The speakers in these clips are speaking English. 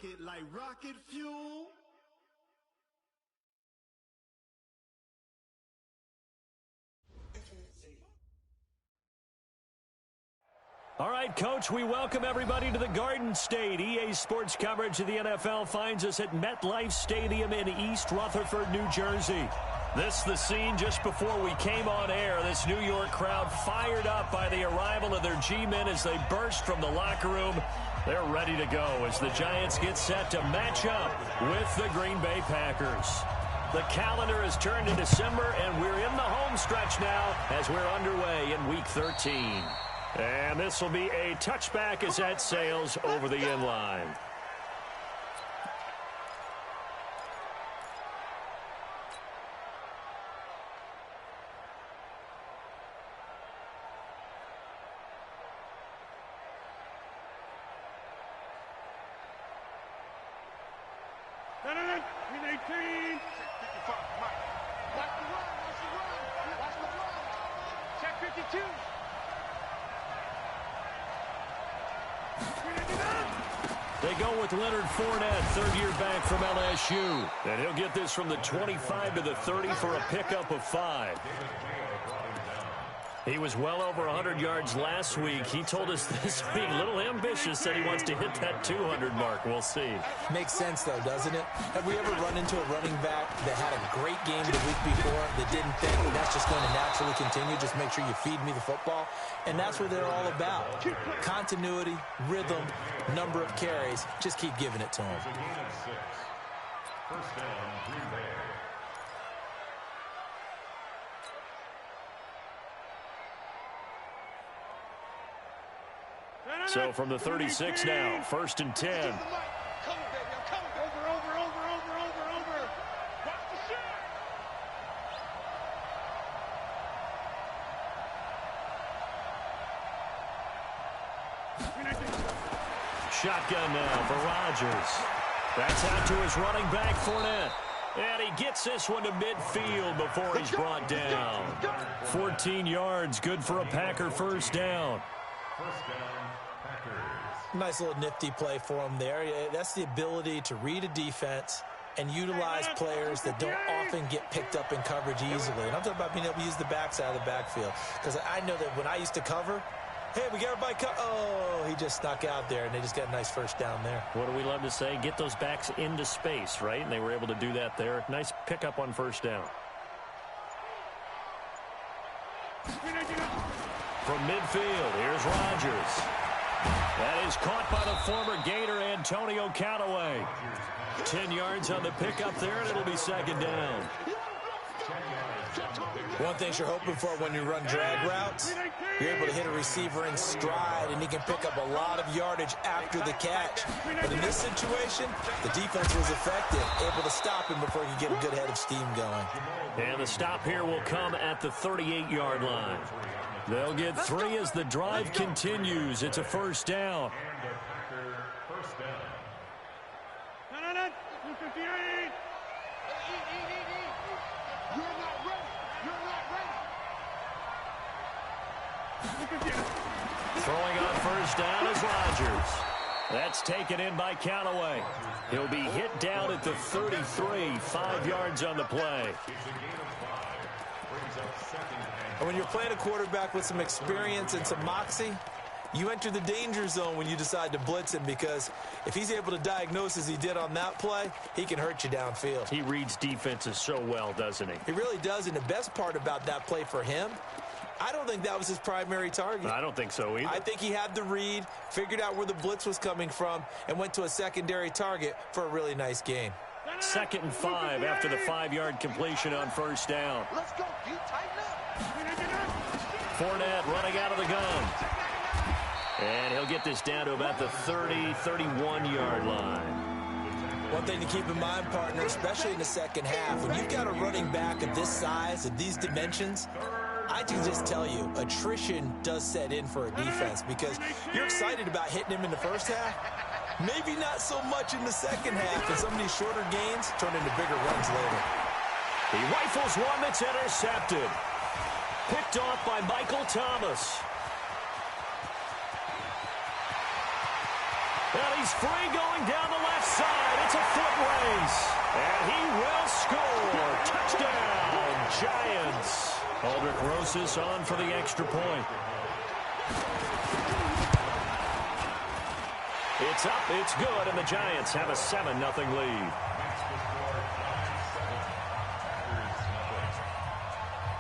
it like rocket fuel. All right, Coach, we welcome everybody to the Garden State. EA Sports coverage of the NFL finds us at MetLife Stadium in East Rutherford, New Jersey. This is the scene just before we came on air. This New York crowd fired up by the arrival of their G-men as they burst from the locker room. They're ready to go as the Giants get set to match up with the Green Bay Packers. The calendar has turned to December, and we're in the home stretch now as we're underway in Week 13. And this will be a touchback as that sails over the end line. They go with Leonard Fournette, third-year back from LSU. And he'll get this from the 25 to the 30 for a pickup of 5. He was well over 100 yards last week. He told us this week, a little ambitious, said he wants to hit that 200 mark. We'll see. Makes sense, though, doesn't it? Have we ever run into a running back that had a great game the week before that didn't think that's just going to naturally continue? Just make sure you feed me the football. And that's what they're all about. Continuity, rhythm, number of carries. Just keep giving it to him. First down, Green Bay. So from the 36 now, 1st and 10. Shotgun now for Rodgers. That's out to his running back, Fournette. And he gets this one to midfield before he's brought down. 14 yards, good for a Packer first down. First down, Packers. Nice little nifty play for him there. That's the ability to read a defense and utilize players that don't often get picked up in coverage easily. And I'm talking about being able to use the backside of the backfield. Because I know that when I used to cover, hey, we got everybody oh, he just snuck out there, and they just got a nice first down there. What do we love to say? Get those backs into space, right? And they were able to do that there. Nice pickup on first down. From midfield, here's Rodgers. That is caught by the former Gator, Antonio Callaway. 10 yards on the pickup there, and it'll be second down. One thing you're hoping for when you run drag routes, you're able to hit a receiver in stride, and he can pick up a lot of yardage after the catch. But in this situation, the defense was effective, able to stop him before he could get a good head of steam going. And the stop here will come at the 38-yard line. They'll get 3 as the drive continues. It's a first down. And a Packer first down. Throwing on first down is Rodgers. That's taken in by Callaway. He'll be hit down at the 33, 5 yards on the play. And when you're playing a quarterback with some experience and some moxie, you enter the danger zone when you decide to blitz him, because if he's able to diagnose as he did on that play, he can hurt you downfield. He reads defenses so well, doesn't he? He really does, and the best part about that play for him, I don't think that was his primary target. I don't think so either. I think he had the read, figured out where the blitz was coming from, and went to a secondary target for a really nice gain. 2nd and 5 after the 5-yard completion on first down. Let's go. You tighten up. Fournette running out of the gun. And he'll get this down to about the 30, 31-yard line. One thing to keep in mind, partner, especially in the second half, when you've got a running back of this size, of these dimensions, I can just tell you, attrition does set in for a defense, because you're excited about hitting him in the first half. Maybe not so much in the second half, and some of these shorter gains turn into bigger runs later. He rifles one that's intercepted. Picked off by Michael Thomas. And he's free going down the left side. It's a foot race. And he will score. Touchdown, Giants. Aldrich Rosas on for the extra point. It's up, it's good, and the Giants have a 7-0 lead.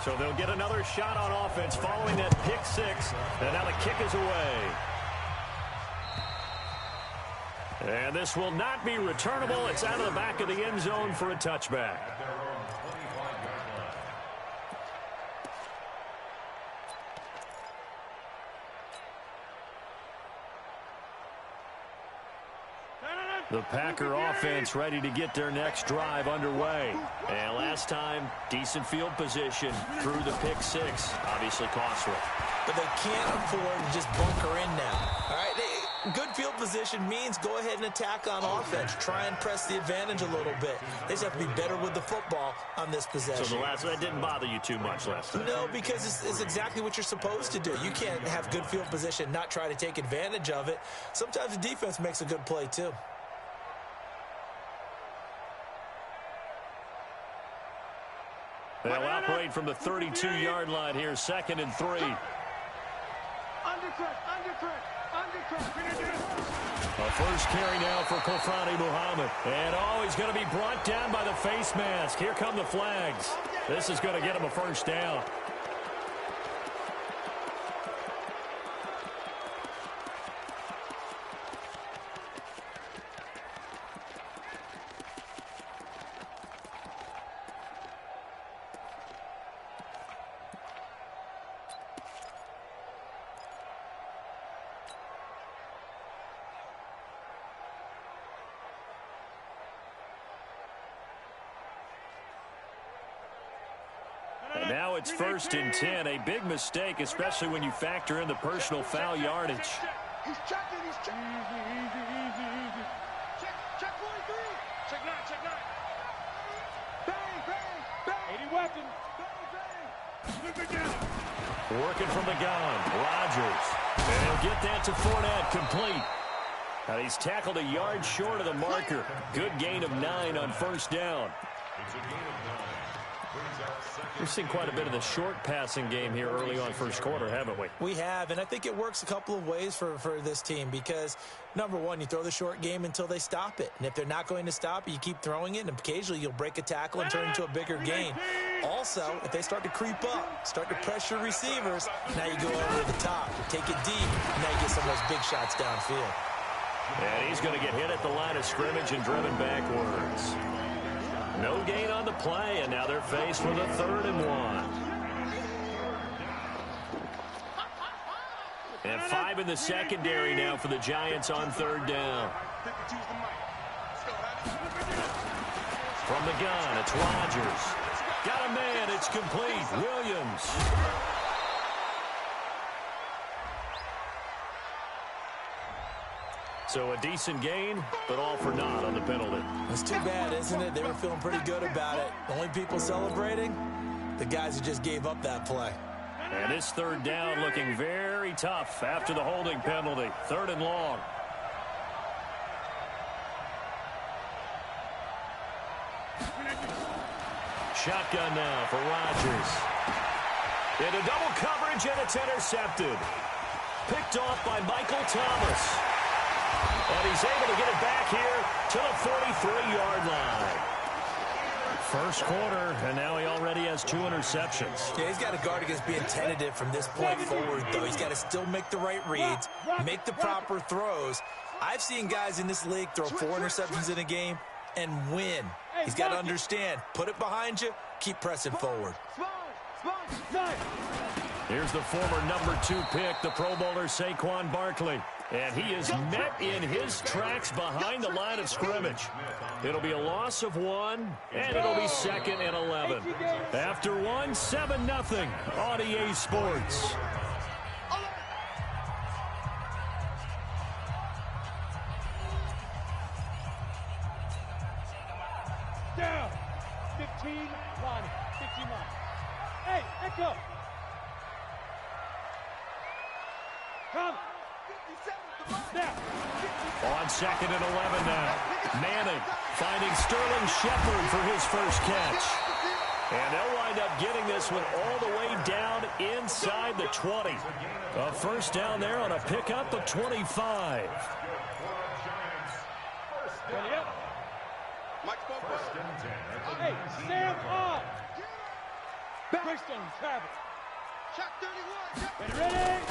So they'll get another shot on offense following that pick six, and now the kick is away. And this will not be returnable. It's out of the back of the end zone for a touchback. The Packer offense ready to get their next drive underway. And last time, decent field position through the pick six. Obviously costly. But they can't afford to just bunker in now. All right, good field position means go ahead and attack on offense. Try and press the advantage a little bit. They just have to be better with the football on this possession. So that didn't bother you too much last time? No, because it's exactly what you're supposed to do. You can't have good field position, not try to take advantage of it. Sometimes the defense makes a good play, too. They'll operate from the 32-yard line here, 2nd and 3. A first carry now for Kofani Muhammad. And he's going to be brought down by the face mask. Here come the flags. This is going to get him a first down. And now it's 1st and 10. A big mistake, especially when you factor in the personal foul yardage. He's checking. Easy. Check 43. Check 9. Bang. 80 weapons. Bang. Working from the gun, Rodgers. And he'll get that to Fournette, complete. Now he's tackled a yard short of the marker. Good gain of 9 on first down. It's a gain of 9. We've seen quite a bit of the short passing game here early on first quarter, haven't we? We have, and I think it works a couple of ways for this team because, number one, you throw the short game until they stop it. And if they're not going to stop it, you keep throwing it, and occasionally you'll break a tackle and turn into a bigger gain. Also, if they start to creep up, start to pressure receivers, now you go over the top, take it deep, and now you get some of those big shots downfield. And he's going to get hit at the line of scrimmage and driven backwards. No gain on the play, and now they're faced with a 3rd and 1. And 5 in the secondary now for the Giants on 3rd down. From the gun, it's Rodgers. Got a man, it's complete. Williams. So a decent gain, but all for naught on the penalty. It's too bad, isn't it? They were feeling pretty good about it. The only people celebrating, the guys who just gave up that play. And this 3rd down looking very tough after the holding penalty. 3rd and long. Shotgun now for Rodgers. Into double coverage, and it's intercepted. Picked off by Michael Thomas. And he's able to get it back here to the 43-yard line. First quarter, and now he already has 2 interceptions. Yeah, he's got to guard against being tentative from this point forward, though. He's got to still make the right reads, make the proper throws. I've seen guys in this league throw 4 interceptions in a game and win. He's got to understand, put it behind you, keep pressing forward. Here's the former number 2 pick, the Pro Bowler Saquon Barkley. And he is met in his tracks behind the line of scrimmage. It'll be a loss of 1, and it'll be 2nd and 11. After 1, 7-0 on EA Sports. Down. 15-1. Hey, Echo. Come. On 2nd and 11 now. Manning finding Sterling Shepard for his first catch. And they'll wind up getting this one all the way down inside the 20. A first down there on a pickup of 25. Hey, stand up. Bristol, Travis. Shot 31. Ready?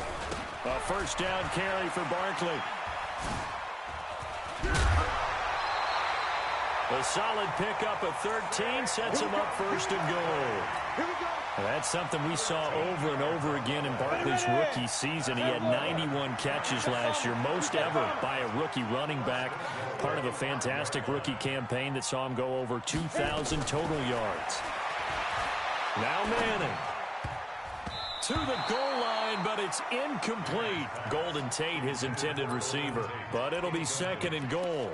A first down carry for Barkley. A solid pickup of 13 sets him up first and goal. Here we go. That's something we saw over and over again in Barkley's rookie season. He had 91 catches last year, most ever by a rookie running back. Part of a fantastic rookie campaign that saw him go over 2,000 total yards. Now Manning. To the goal line, but it's incomplete. Golden Tate, his intended receiver. But it'll be 2nd and goal.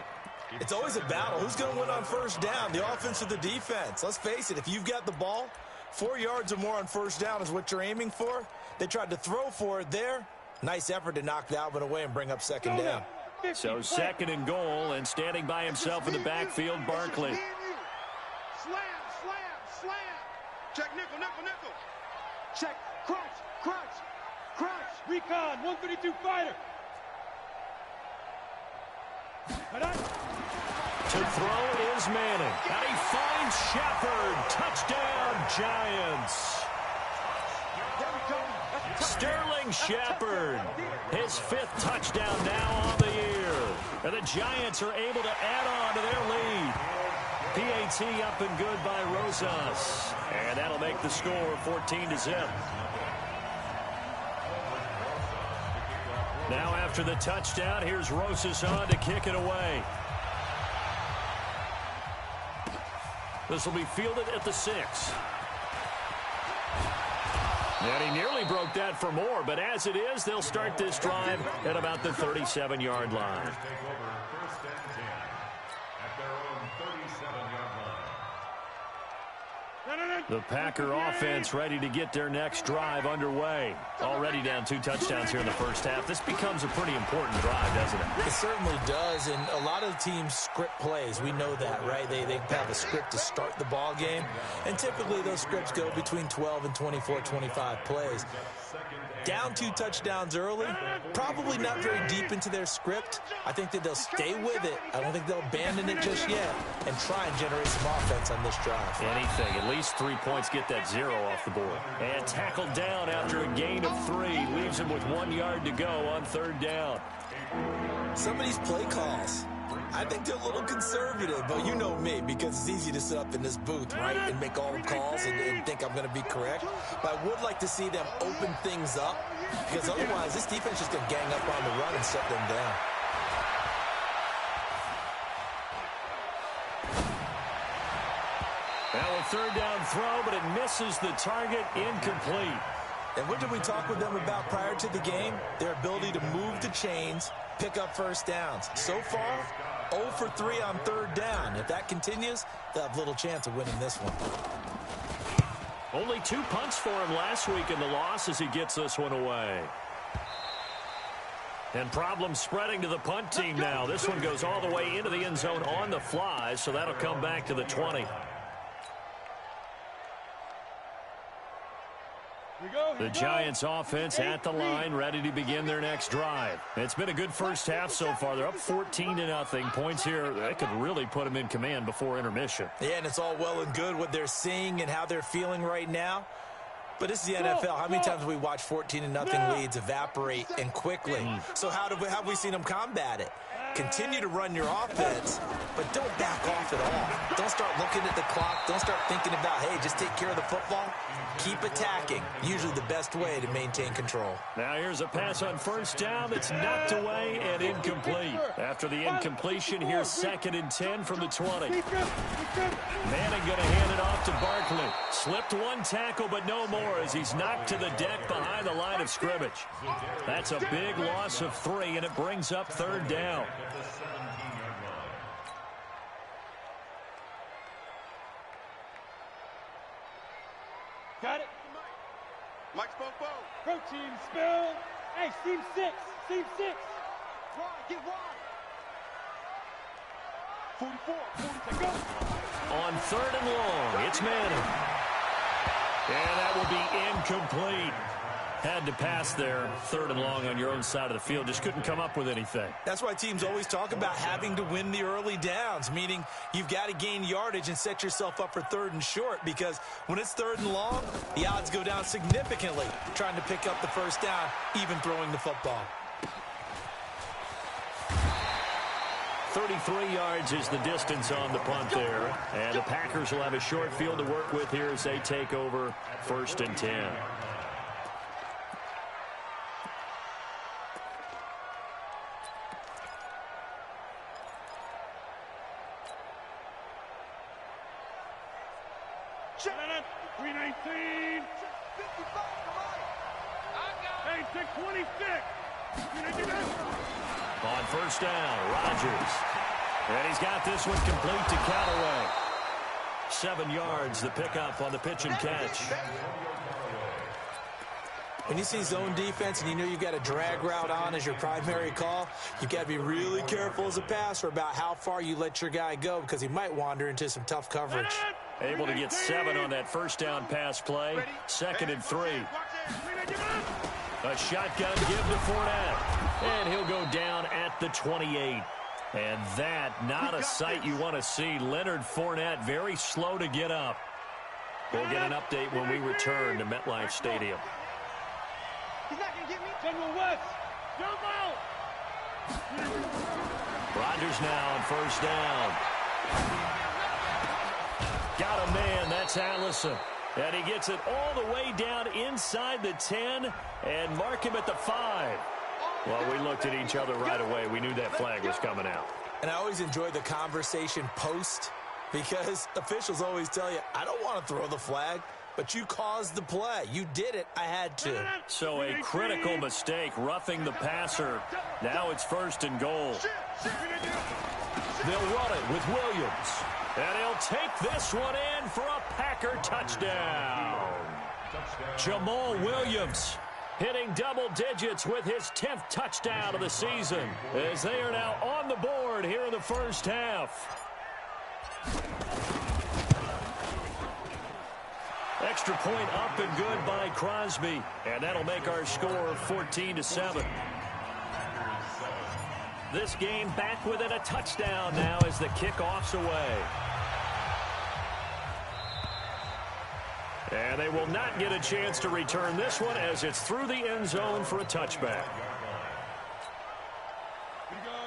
It's always a battle. Who's going to win on first down, the offense or the defense? Let's face it, if you've got the ball, 4 yards or more on first down is what you're aiming for. They tried to throw for it there. Nice effort to knock that one away and bring up 2nd down. So 2nd and goal, and standing by himself in the backfield, Barkley. Slam, slam, slam. Check nickel, nickel, nickel. Check, crunch, crunch, crunch. Recon, 132 fighter. To throw is Manning. And he finds Shepard. Touchdown, Giants. Sterling Shepard. His 5th touchdown now on the year. And the Giants are able to add on to their lead. PAT up and good by Rosas. And that'll make the score 14-0. Now after the touchdown, here's Rosas on to kick it away. This will be fielded at the 6. And he nearly broke that for more, but as it is, they'll start this drive at about the 37-yard line. The Packer offense ready to get their next drive underway. Already down 2 touchdowns here in the first half. This becomes a pretty important drive, doesn't it? It certainly does, and a lot of teams script plays. We know that, right? They have a script to start the ball game, and typically those scripts go between 12 and 24, 25 plays. Down 2 touchdowns early, probably not very deep into their script. I think that they'll stay with it. I don't think they'll abandon it just yet and try and generate some offense on this drive. Anything, at least 3 points, get that 0 off the board. And tackled down after a gain of 3. Leaves him with 1 yard to go on 3rd down. Some of these play calls, I think they're a little conservative, but you know me, because it's easy to sit up in this booth, right, and make all the calls and think I'm going to be correct. But I would like to see them open things up, because otherwise this defense is going to gang up on the run and shut them down. Now a 3rd down throw, but it misses the target, incomplete. And what did we talk with them about prior to the game? Their ability to move the chains, pick up first downs. So far, 0 for 3 on 3rd down. If that continues, they'll have little chance of winning this one. Only 2 punts for him last week in the loss as he gets this one away. And problems spreading to the punt team now. This one goes all the way into the end zone on the fly, so that'll come back to the 20. The Giants offense at the line, ready to begin their next drive. It's been a good first half so far. They're up 14-0. Points here, that could really put them in command before intermission. Yeah, and it's all well and good what they're seeing and how they're feeling right now. But this is the NFL. How many times have we watched 14-0 leads evaporate and quickly? So how have we seen them combat it? Continue to run your offense, but don't back off at all. Don't start looking at the clock. Don't start thinking about, hey, just take care of the football. Keep attacking. Usually the best way to maintain control. Now here's a pass on 1st down that's knocked away and incomplete. After the incompletion, here's 2nd and 10 from the 20. Manning going to hand it off to Barkley. Slipped 1 tackle, but no more as he's knocked to the deck behind the line of scrimmage. That's a big loss of 3, and it brings up 3rd down. Got it. Mike spoke. Protein spill. Hey, seam 6. Seam 6. Wide, get wide. 44. 40. Go. On 3rd and long, it's Manning. And that will be incomplete. Had to pass there, 3rd and long on your own side of the field. Just couldn't come up with anything. That's why teams always talk about having to win the early downs, meaning you've got to gain yardage and set yourself up for 3rd and short, because when it's 3rd and long, the odds go down significantly trying to pick up the first down, even throwing the football. 33 yards is the distance on the punt there. And the Packers will have a short field to work with here as they take over 1st and 10. Check it. 319. 55. Come on. Hey, 626. On 1st down, Rodgers. And he's got this one complete to Callaway. 7 yards, the pickup on the pitch and catch. When you see zone defense and you know you've got a drag route on as your primary call, you've got to be really careful as a passer about how far you let your guy go, because he might wander into some tough coverage. Able to get 7 on that 1st down pass play. 2nd and 3. A shotgun give to Fournette. And he'll go down at the 28. And that, not a sight you want to see. Leonard Fournette very slow to get up. We'll get an update when we return to MetLife Stadium. He's not going to get me. General West. Jump out. Rodgers now on 1st down. Got a man. That's Allison. And he gets it all the way down inside the 10 and mark him at the 5. Well, we looked at each other right away. We knew that flag was coming out. And I always enjoy the conversation post, because officials always tell you, I don't want to throw the flag, but you caused the play. You did it. I had to. So a critical mistake, roughing the passer. Now it's 1st and goal. They'll run it with Williams. And he'll take this one in for a Packer touchdown. Jamal Williams hitting double digits with his 10th touchdown of the season, as they are now on the board here in the 1st half. Extra point up and good by Crosby, and that'll make our score 14-7. This game back within a touchdown now as the kickoff's away. And they will not get a chance to return this one, as it's through the end zone for a touchback.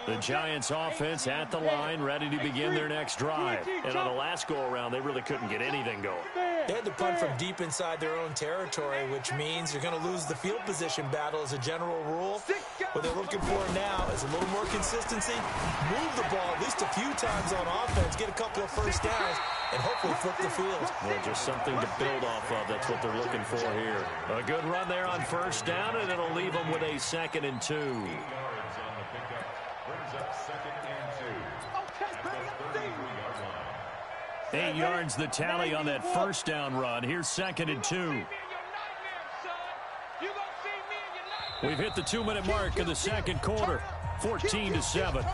The Giants offense at the line, ready to begin their next drive. And on the last go-around, they really couldn't get anything going. They had to punt from deep inside their own territory, which means you're going to lose the field position battle as a general rule. What they're looking for now is a little more consistency, move the ball at least a few times on offense, get a couple of first downs, and hopefully flip the field. Well, just something to build off of. That's what they're looking for here. A good run there on 1st down, and it'll leave them with a 2nd and 2. Brings up 2nd and 2. 8 yards the tally on that 1st down run. Here's 2nd and 2. We've hit the 2-minute mark in the 2nd quarter. 14-7.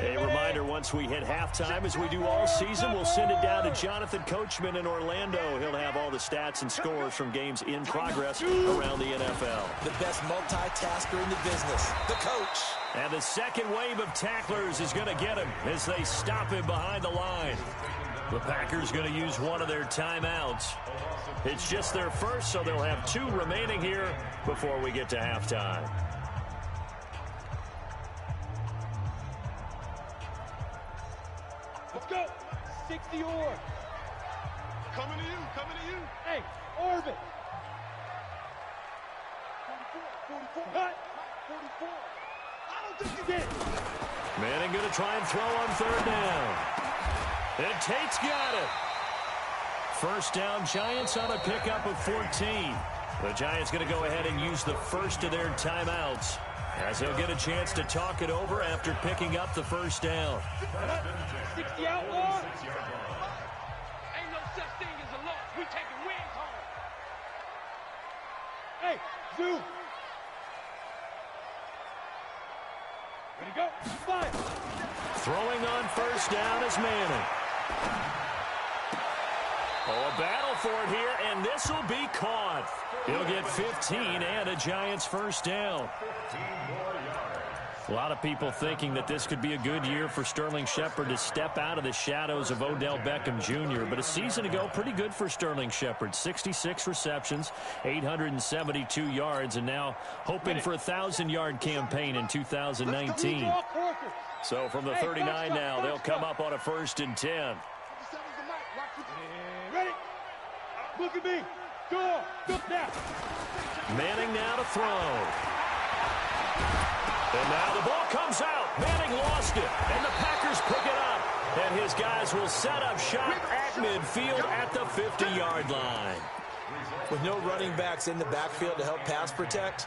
A reminder, once we hit halftime, as we do all season, we'll send it down to Jonathan Coachman in Orlando. He'll have all the stats and scores from games in progress around the NFL. The best multitasker in the business, the coach. And the second wave of tacklers is going to get him as they stop him behind the line. The Packers going to use one of their timeouts. It's just their first, so they'll have 2 remaining here before we get to halftime. Let's go. 60 or. Coming to you. Coming to you. Hey, orbit. 44. Cut. 44. I don't think you did. Manning going to try and throw on 3rd down. And Tate's got it. First down, Giants on a pickup of 14. The Giants going to go ahead and use the first of their timeouts, as they'll get a chance to talk it over after picking up the first down. 60 outlaws. Ain't no such thing as a loss. We taking wins home. Hey, Zoo. Ready to go. Fire. Throwing on first down is Manning. Oh, a battle for it here, and this will be caught. He'll get 15 and a Giants first down. A lot of people thinking that this could be a good year for Sterling Shepard to step out of the shadows of Odell Beckham Jr. But a season ago, pretty good for Sterling Shepard. 66 receptions, 872 yards, and now hoping for a 1,000-yard campaign in 2019. So from the 39 now, they'll come up on a 1st and 10. Ready? Look at me. Go. Look now. Manning now to throw. And now the ball comes out. Manning lost it. And the Packers pick it up. And his guys will set up shop at midfield at the 50-yard line. With no running backs in the backfield to help pass protect,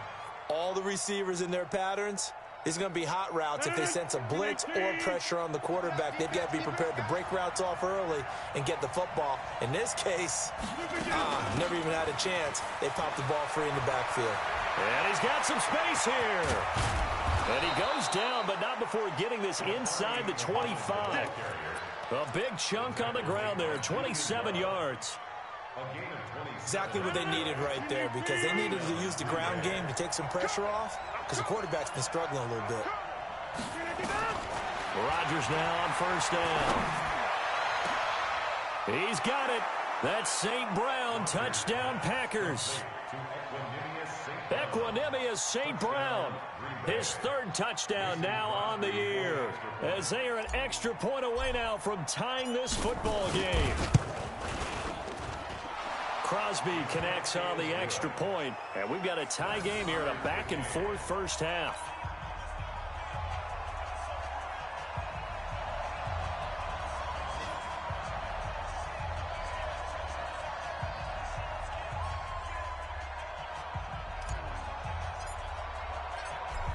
all the receivers in their patterns, it's going to be hot routes. If they sense a blitz or pressure on the quarterback, they've got to be prepared to break routes off early and get the football. In this case, never even had a chance. They popped the ball free in the backfield. And he's got some space here. And he goes down, but not before getting this inside the 25. A big chunk on the ground there, 27 yards. Exactly what they needed right there, because they needed to use the ground game to take some pressure off, because the quarterback's been struggling a little bit. Rodgers now on first down. He's got it. That's St. Brown, touchdown Packers. Equanimous St. Brown, his 3rd touchdown now on the year, as they are an extra point away now from tying this football game. Crosby connects on the extra point, and we've got a tie game here in a back-and-forth first half.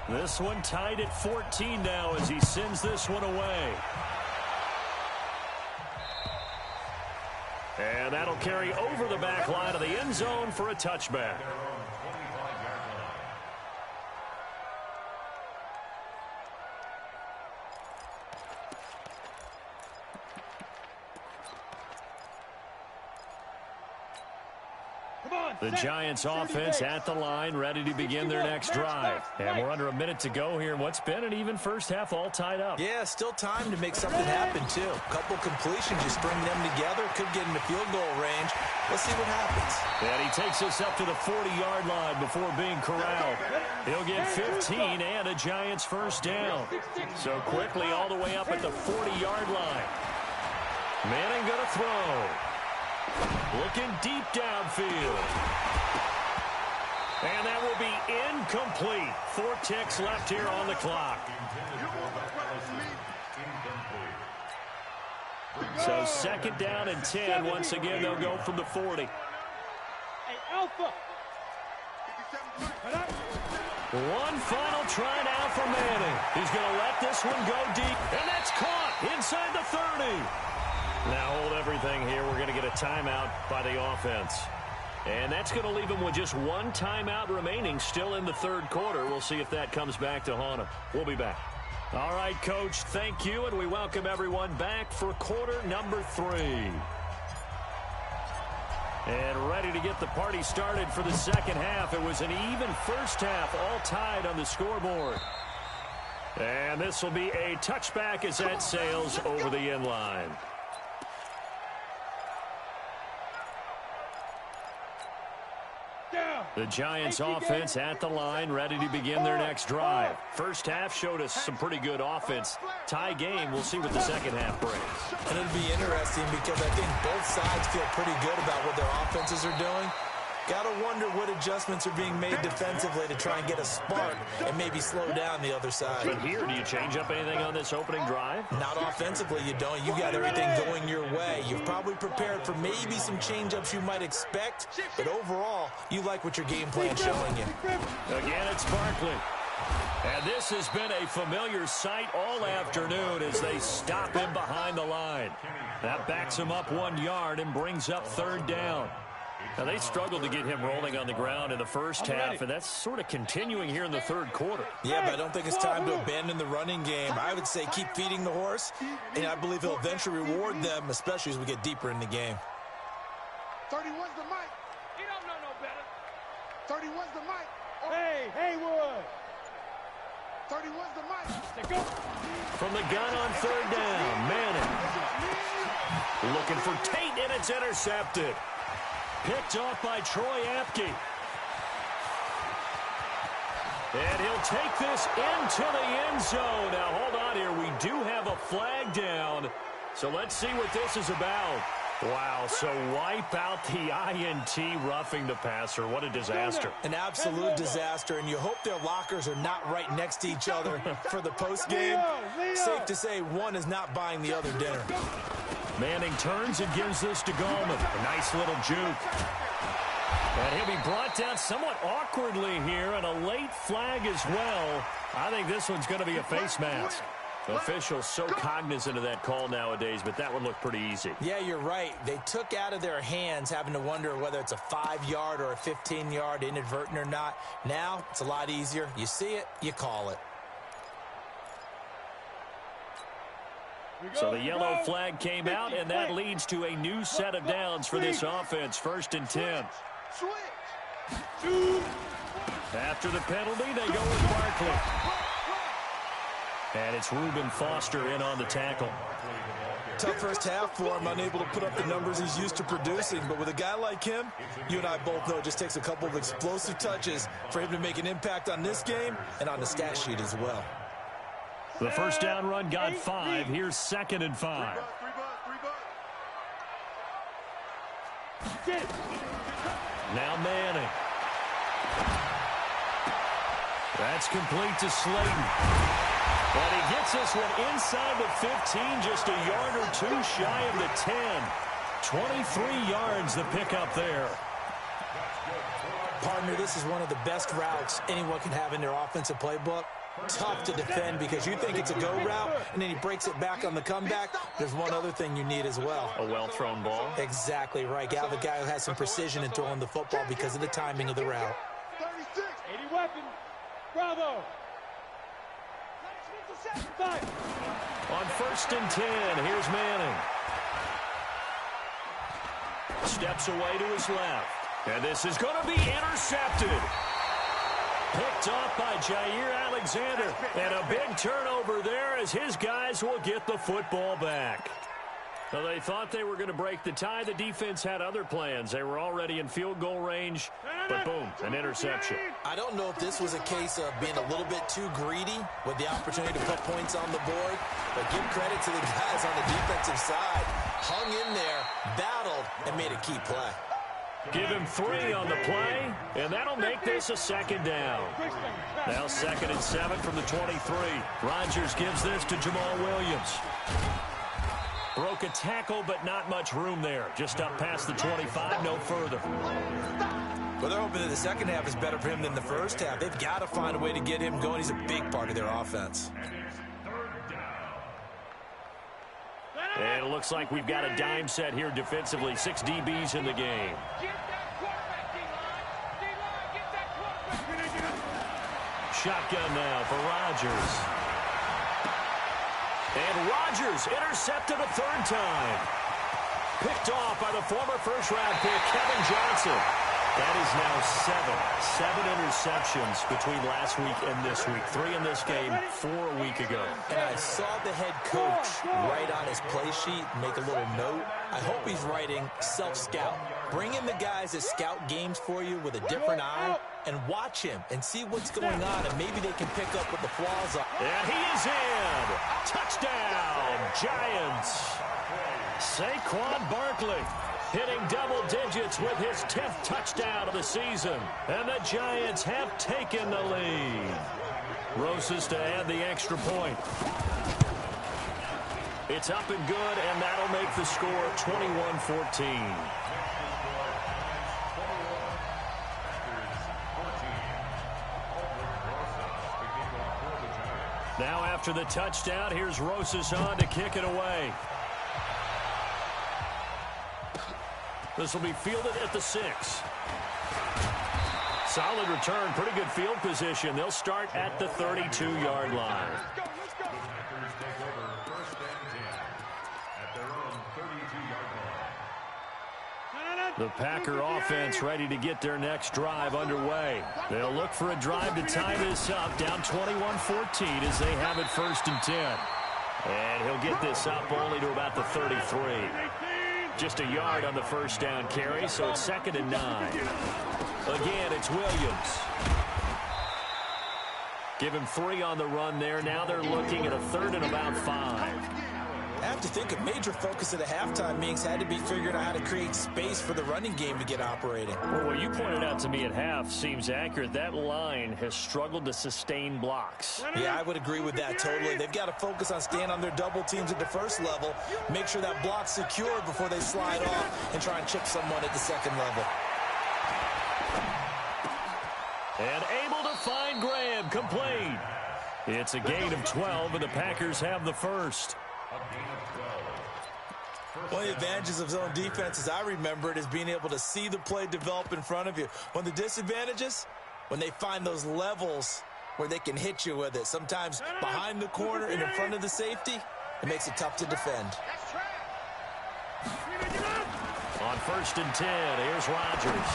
This one tied at 14 now as he sends this one away. And that'll carry over the back line of the end zone for a touchback. The Giants offense at the line, ready to begin their next drive. And we're under a minute to go here in what's been an even first half, all tied up. Yeah, still time to make something happen, too. A couple completions, you string them together, could get into field goal range. Let's see what happens. And he takes us up to the 40-yard line before being corralled. He'll get 15 and a Giants first down. So quickly all the way up at the 40-yard line. Manning going to throw. Looking deep downfield. And that will be incomplete. 4 ticks left here on the clock. So 2nd down and 10. Once again, they'll go from the 40. Hey, Alpha. One final try now for Manning. He's going to let this one go deep. And that's caught inside the 30. Now hold everything here. We're going to get a timeout by the offense. And that's going to leave him with just 1 timeout remaining still in the 3rd quarter. We'll see if that comes back to haunt him. We'll be back. All right, Coach, thank you, and we welcome everyone back for quarter number 3. And ready to get the party started for the 2nd half. It was an even first half, all tied on the scoreboard. And this will be a touchback as that sails over the end line. The Giants offense at the line, ready to begin their next drive. First half showed us some pretty good offense. Tie game, we'll see what the 2nd half brings. And it'll be interesting because I think both sides feel pretty good about what their offenses are doing. Gotta wonder what adjustments are being made defensively to try and get a spark and maybe slow down the other side. But here, do you change up anything on this opening drive? Not offensively, you don't. You got everything going your way. You've probably prepared for maybe some change-ups you might expect, but overall, you like what your game plan's showing you. Again, it's Barkley. And this has been a familiar sight all afternoon as they stop him behind the line. That backs him up 1 yard and brings up third down. Now, they struggled to get him rolling on the ground in the first half, and that's sort of continuing here in the third quarter. Yeah, but I don't think it's time to abandon the running game. I would say keep feeding the horse, and I believe he'll eventually reward them, especially as we get deeper in the game. 31's the mic. He don't know no better. 31's the mic. Hey, Haywood. 31's the mic. Go. From the gun on third down, Manning. Looking for Tate, and it's intercepted. Picked off by Troy Apke. And he'll take this into the end zone. Now, hold on here. We do have a flag down. So let's see what this is about. Wow, so wipe out the INT roughing the passer. What a disaster. An absolute disaster, and you hope their lockers are not right next to each other for the postgame. Safe to say one is not buying the other dinner. Manning turns and gives this to Gallman. A nice little juke. And he'll be brought down somewhat awkwardly here, and a late flag as well. I think this one's going to be a face mask. Officials so cognizant of that call nowadays, but that one looked pretty easy. Yeah, you're right. They took out of their hands having to wonder whether it's a 5-yard or a 15-yard inadvertent or not. Now, it's a lot easier. You see it, you call it. So the yellow flag came out, and that leads to a new set of downs for this offense. 1st and 10. After the penalty, they go with Barkley. And it's Reuben Foster in on the tackle. Tough first half for him, unable to put up the numbers he's used to producing. But with a guy like him, you and I both know it just takes a couple of explosive touches for him to make an impact on this game and on the stat sheet as well. The first down run got 5. Here's 2nd and 5. Now Manning. That's complete to Slayton. And he gets this one inside the 15, just a yard or two shy of the 10. 23 yards the pickup there. Partner, this is one of the best routes anyone can have in their offensive playbook. Tough to defend because you think it's a go route, and then he breaks it back on the comeback. There's one other thing you need as well. A well-thrown ball. Exactly right. Got the guy who has some precision in throwing the football because of the timing of the route. 36, 80 weapons. Bravo. On 1st and 10, here's Manning. Steps away to his left. And this is going to be intercepted. Picked off by Jair Alexander. And a big turnover there as his guys will get the football back. Well, they thought they were going to break the tie. The defense had other plans. They were already in field goal range, but boom, an interception. I don't know if this was a case of being a little bit too greedy with the opportunity to put points on the board, but give credit to the guys on the defensive side. Hung in there, battled, and made a key play. Give him 3 on the play, and that'll make this a 2nd down. Now 2nd and 7 from the 23. Rodgers gives this to Jamal Williams. Broke a tackle, but not much room there. Just up past the 25, no further. Well, they're hoping that the second half is better for him than the first half. They've got to find a way to get him going. He's a big part of their offense. And it looks like we've got a dime set here defensively. 6 DBs in the game. Shotgun now for Rodgers. And Rodgers intercepted a 3rd time. Picked off by the former first-round pick, Kevin Johnson. That is now 7 interceptions between last week and this week. 3 in this game, 4 a week ago. And I saw the head coach write on his play sheet, make a little note. I hope he's writing self-scout. Bring in the guys that scout games for you with a different eye and watch him and see what's going on, and maybe they can pick up what the flaws are. And he is in. Touchdown, Giants. Saquon Barkley. hitting double digits with his 10th touchdown of the season. And the Giants have taken the lead. Rosas to add the extra point. It's up and good, and that'll make the score 21-14. Now after the touchdown, here's Rosas on to kick it away. This will be fielded at the 6. Solid return, pretty good field position. They'll start at the 32-yard line. The Packer offense ready to get their next drive underway. They'll look for a drive to tie this up, down 21-14 as they have it 1st and 10. And he'll get this up only to about the 33. Just a yard on the first down carry, so it's 2nd and 9. Again, it's Williams. Give him 3 on the run there. Now they're looking at a 3rd and about 5. I have to think a major focus of the halftime meetings had to be figuring out how to create space for the running game to get operating. Well, what you pointed out to me at half seems accurate. That line has struggled to sustain blocks. Yeah, I would agree with that totally. They've got to focus on staying on their double teams at the first level, make sure that block's secure before they slide off and try and chip someone at the second level. And able to find Graham, complete. It's a gain of 12, and the Packers have the first. One of the advantages of zone defense, as I remember it, is being able to see the play develop in front of you. One of the disadvantages, when they find those levels where they can hit you with it, sometimes behind the corner and in front of the safety, it makes it tough to defend. On 1st and 10, here's Rodgers.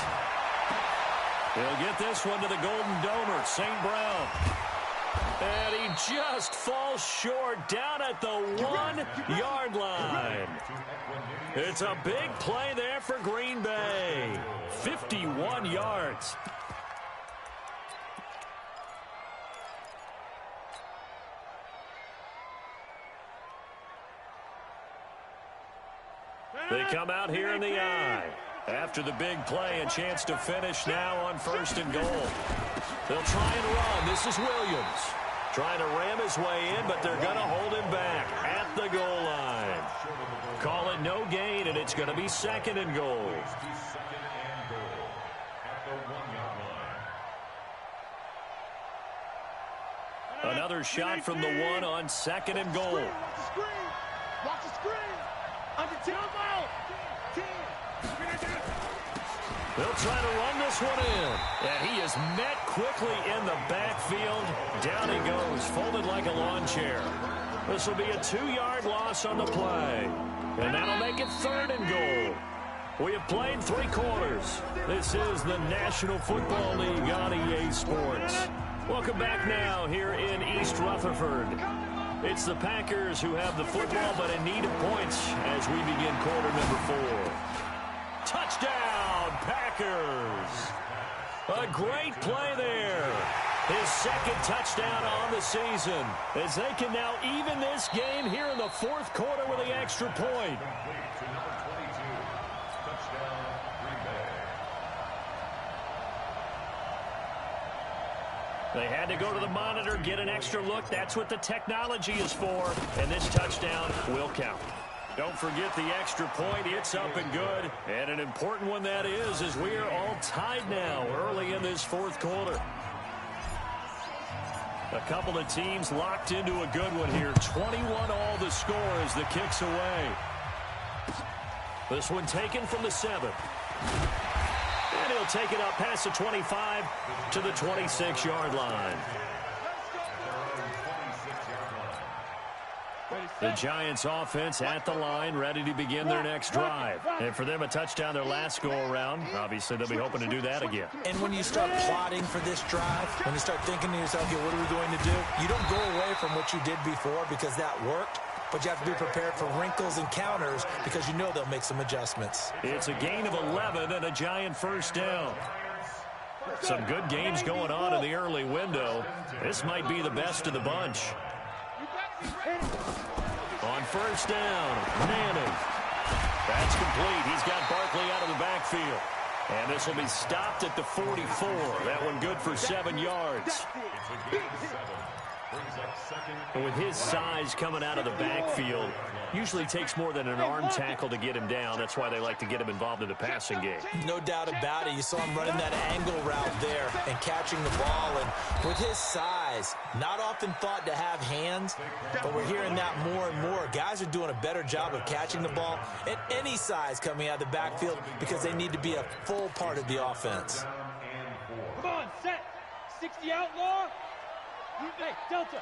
He'll get this one to the Golden Domer, St. Brown. And he just falls short down at the 1-yard line. It's a big play there for Green Bay. 51 yards. They come out here in the eye. After the big play, a chance to finish now on 1st and goal. They'll try and run. This is Williams. Trying to ram his way in, but they're going to hold him back at the goal line. Call it no gain, and it's going to be 2nd and goal. Another shot from the 1 on 2nd and goal. Watch the screen. Under 10 out. 10. They'll try to run this one in. And he is met quickly in the backfield. Down he goes, folded like a lawn chair. This will be a 2-yard loss on the play. And that'll make it 3rd and goal. We have played 3 quarters. This is the National Football League on EA Sports. Welcome back now here in East Rutherford. It's the Packers who have the football, but in need of points as we begin quarter number 4. Touchdown, Packers. A great play there. His 2nd touchdown on the season as they can now even this game here in the 4th quarter with the extra point. They had to go to the monitor, get an extra look. That's what the technology is for, and this touchdown will count. Don't forget the extra point. It's up and good. And an important one that is, as we are all tied now early in this 4th quarter. A couple of teams locked into a good one here. 21 all the score as the kick's away. This one taken from the 7. And he'll take it up past the 25 to the 26-yard line. The Giants offense at the line, ready to begin their next drive. And for them, a touchdown their last go-around. Obviously, they'll be hoping to do that again. And when you start plotting for this drive, when you start thinking to yourself, okay, what are we going to do? You don't go away from what you did before because that worked, but you have to be prepared for wrinkles and counters because you know they'll make some adjustments. It's a gain of 11 and a Giant first down. Some good games going on in the early window. This might be the best of the bunch. On first down, Manning. That's complete. He's got Barkley out of the backfield. And this will be stopped at the 44. That one good for 7 yards. And with his size coming out of the backfield, usually takes more than an arm tackle to get him down. That's why they like to get him involved in the passing game. No doubt about it. You saw him running that angle route there and catching the ball. And with his size, not often thought to have hands, but we're hearing that more and more. Guys are doing a better job of catching the ball at any size coming out of the backfield because they need to be a full part of the offense. Come on, set. 60 outlaw. Hey, Delta.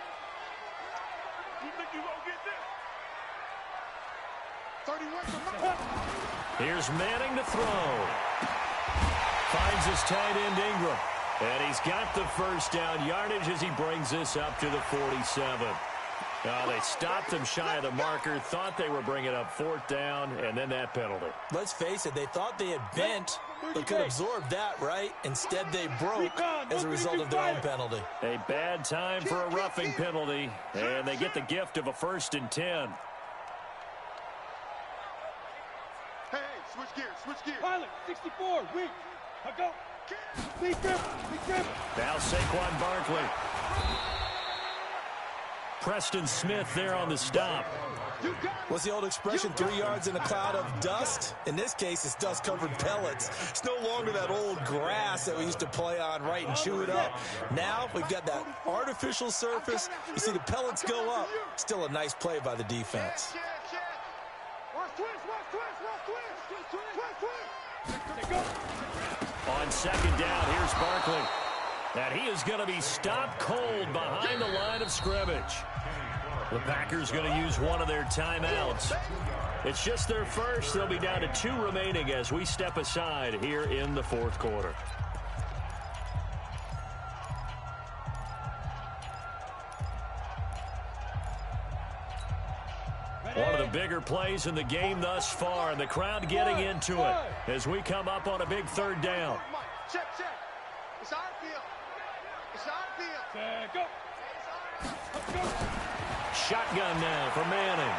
You think you gonna get this? 31 from Here's Manning to throw. Finds his tight end Ingram. And he's got the first down yardage as he brings this up to the 47. They stopped him shy of the marker, thought they were bringing up 4th down, and then that penalty. Let's face it, they thought they had bent, but could absorb that, right? Instead, they broke as a result of their own penalty. A bad time for a roughing penalty, and they get the gift of a 1st and 10. Hey, switch gears. Pilot, 64, weak. I'll go. Lead grip. Now Saquon Barkley. Preston Smith there on the stop. What's the old expression, 3 yards in a cloud of dust? In this case, it's dust-covered pellets. It's no longer that old grass that we used to play on, right, and chew it up. Now we've got that artificial surface. You see the pellets go up. Still a nice play by the defense. On 2nd down, here's Barkley. And he is going to be stopped cold behind the line of scrimmage. The Packers going to use one of their timeouts. It's just their first. They'll be down to 2 remaining as we step aside here in the 4th quarter. One of the bigger plays in the game thus far, and the crowd getting into it as we come up on a big 3rd down. Check. It's our field. Go. Shotgun now for Manning.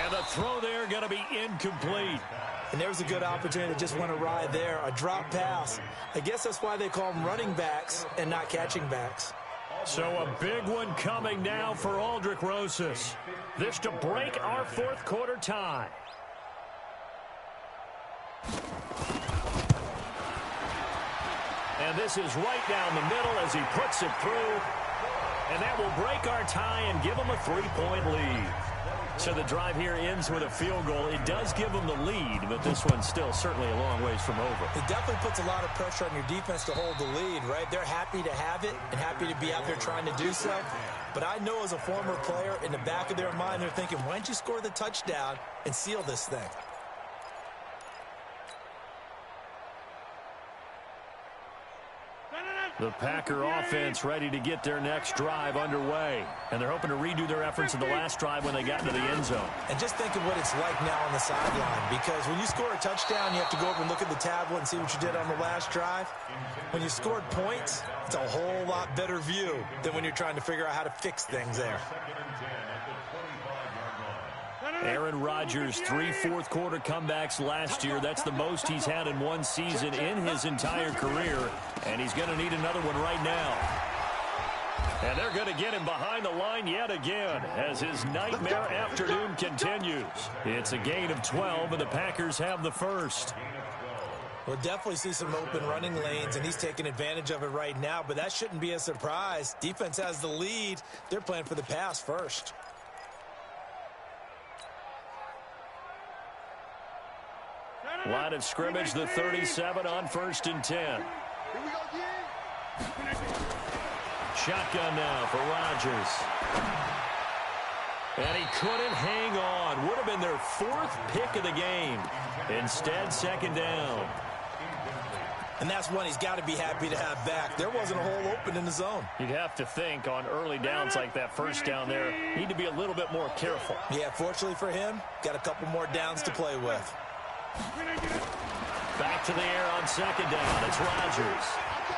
And the throw there going to be incomplete. And there's a good opportunity to just want to ride there. A drop pass. I guess that's why they call them running backs and not catching backs. So a big one coming now for Aldrick Rosas. This to break our 4th quarter tie. And this is right down the middle as he puts it through. And that will break our tie and give them a 3-point lead. So the drive here ends with a field goal. It does give them the lead, but this one's still certainly a long ways from over. It definitely puts a lot of pressure on your defense to hold the lead, right? They're happy to have it and happy to be out there trying to do so. But I know as a former player, in the back of their mind, they're thinking, why don't you score the touchdown and seal this thing? The Packer offense ready to get their next drive underway. And they're hoping to redo their efforts in the last drive when they got into the end zone. And just think of what it's like now on the sideline. Because when you score a touchdown, you have to go over and look at the tablet and see what you did on the last drive. When you scored points, it's a whole lot better view than when you're trying to figure out how to fix things there. Aaron Rodgers, 3 fourth-quarter comebacks last year. That's the most he's had in one season in his entire career, and he's going to need another one right now. And they're going to get him behind the line yet again as his nightmare afternoon continues. It's a gain of 12, and the Packers have the first. We'll definitely see some open running lanes, and he's taking advantage of it right now, but that shouldn't be a surprise. Defense has the lead. They're playing for the pass first. Line of scrimmage, the 37 on 1st and 10. Shotgun now for Rodgers. And he couldn't hang on. Would have been their 4th pick of the game. Instead, 2nd down. And that's one he's got to be happy to have back. There wasn't a hole open in the zone. You'd have to think on early downs like that 1st down there, need to be a little bit more careful. Yeah, fortunately for him, got a couple more downs to play with. Back to the air on 2nd down. It's Rodgers.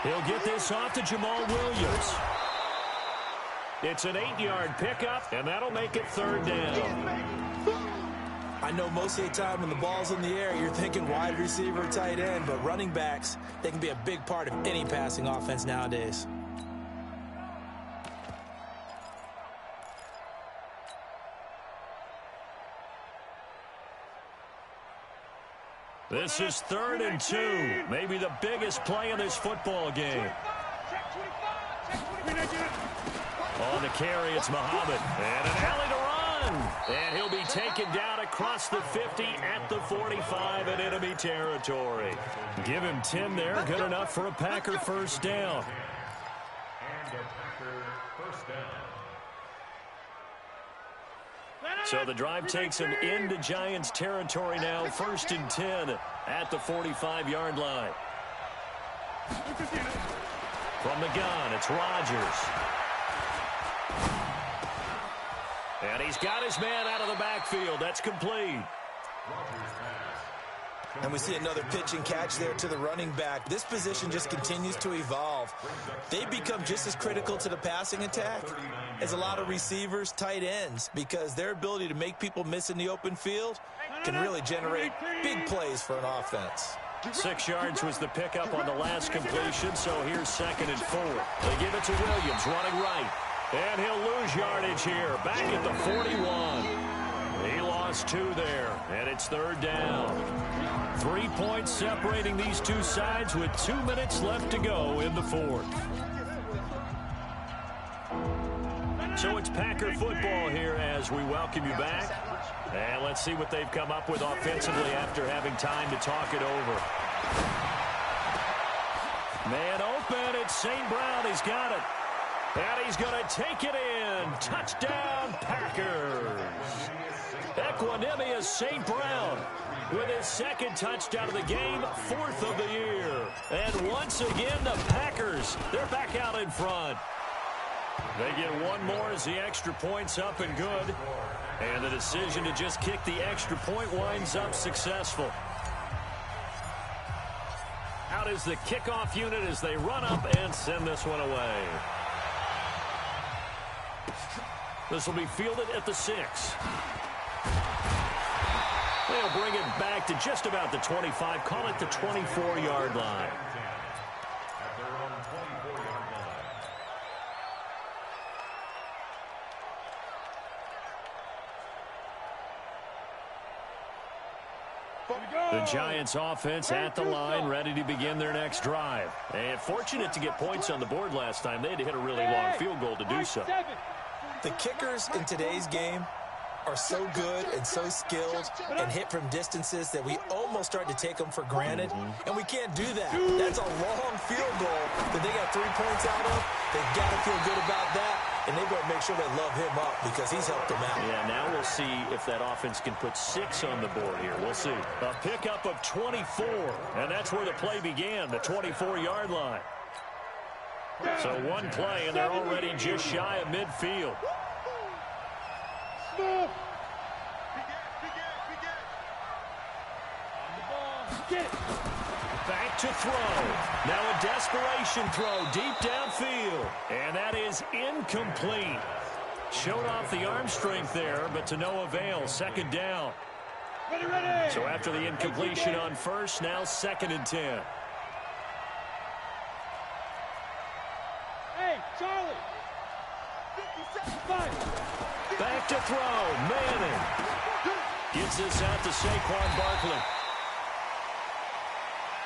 He'll get this off to Jamal Williams. It's an 8-yard pickup, and that'll make it 3rd down. I know most of the time when the ball's in the air, you're thinking wide receiver, tight end, but running backs, they can be a big part of any passing offense nowadays. This is 3rd and 2. Maybe the biggest play in this football game. On the carry, it's Muhammad. And an alley to run. And he'll be taken down across the 50 at the 45 in enemy territory. Give him 10 there. Good enough for a Packer first down. And a Packer first down. So the drive takes him into Giants territory now. 1st and 10 at the 45-yard line. From the gun, it's Rodgers. And he's got his man out of the backfield. That's complete. And we see another pitch and catch there to the running back. This position just continues to evolve. They become just as critical to the passing attack as a lot of receivers, tight ends, because their ability to make people miss in the open field can really generate big plays for an offense. 6 yards was the pickup on the last completion, so here's 2nd and 4. They give it to Williams, running right. And he'll lose yardage here, back at the 41. He lost 2 there, and it's 3rd down. 3 points separating these two sides with 2 minutes left to go in the 4th. So it's Packer football here as we welcome you back. And let's see what they've come up with offensively after having time to talk it over. Man open, it's St. Brown. He's got it. And he's going to take it in. Touchdown, Packers. Equanimous St. Brown with his 2nd touchdown of the game, 4th of the year. And once again, the Packers, they're back out in front. They get 1 more as the extra point's up and good. And the decision to just kick the extra point winds up successful. Out is the kickoff unit as they run up and send this one away. This will be fielded at the 6. They'll bring it back to just about the 25. Call it the 24-yard line. The Giants offense at the line, ready to begin their next drive. And fortunate to get points on the board last time. They had to hit a really long field goal to do so. The kickers in today's game are so good and so skilled and hit from distances that we almost start to take them for granted. And we can't do that. That's a long field goal that they got 3 points out of. They've got to feel good about that, and they better make sure they love him up because he's helped them out. Yeah, now we'll see if that offense can put 6 on the board here. We'll see. A pickup of 24, and that's where the play began, the 24-yard line. So 1 play, and they're already just shy of midfield. Back to throw. Now a desperation throw deep downfield. And that is incomplete. Showed off the arm strength there, but to no avail. 2nd down. So after the incompletion on 1st, now 2nd and 10. Hey, Charlie. Back to throw. Manning gets this out to Saquon Barkley.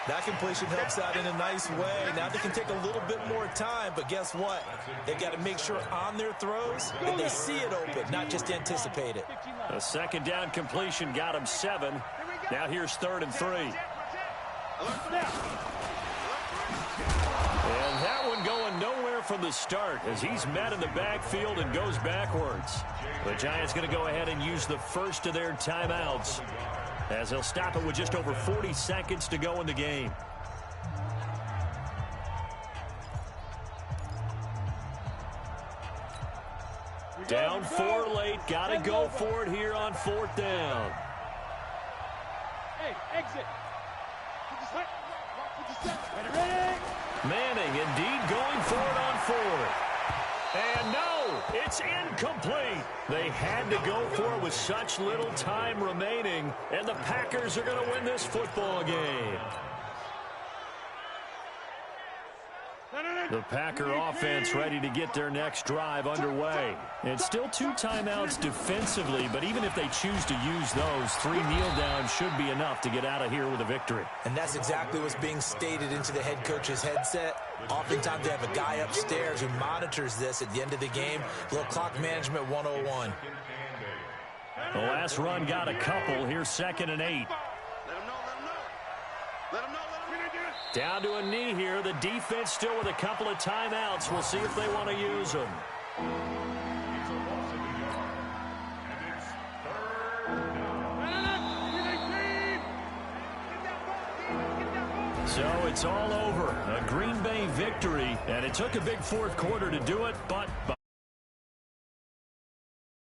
That completion helps out in a nice way. Now they can take a little bit more time, but guess what? They've got to make sure on their throws that they see it open, not just anticipate it. A 2nd down completion got him 7. Now here's 3rd and 3. And that one going nowhere from the start as he's met in the backfield and goes backwards. The Giants going to go ahead and use the first of their timeouts as they'll stop it with just over 40 seconds to go in the game. Down 4 late. Got to go for it here on 4th down. Hey, exit. Manning indeed going for it on 4th. And no, it's incomplete. They had to go for it with such little time remaining, and the Packers are going to win this football game. The Packer offense ready to get their next drive underway. It's still 2 timeouts defensively, but even if they choose to use those, 3 kneel downs should be enough to get out of here with a victory. And that's exactly what's being stated into the head coach's headset. Oftentimes they have a guy upstairs who monitors this at the end of the game. A little clock management 101. The last run got a couple. Here's 2nd and 8. Let him know, let him know. Down to a knee here. The defense still with a couple of timeouts. We'll see if they want to use them. So it's all over. A Green Bay victory, and it took a big 4th quarter to do it, but